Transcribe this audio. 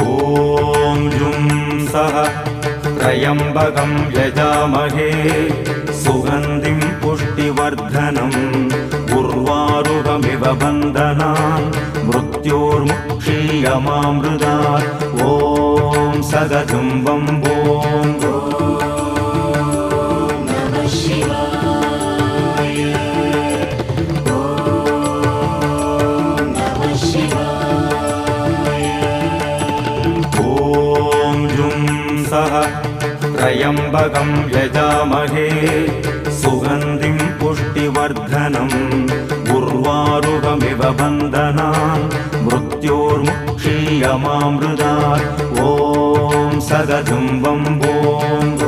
ॐ जुं सः त्र्यम्बकं यजामहे सुगन्धिं पुष्टिवर्धनम् उर्वारुकमिव बन्धनान् मृत्योर्मुक्षीयमामृतात् ॐ सदजुं वम्बों त्र्यम्बकं यजामहे सुगन्धिं पुष्टिवर्धनम् उर्वारुकमिव बन्धनान् मृत्योर्मुक्षीयमामृतात् ॐ सदजुं वम्बों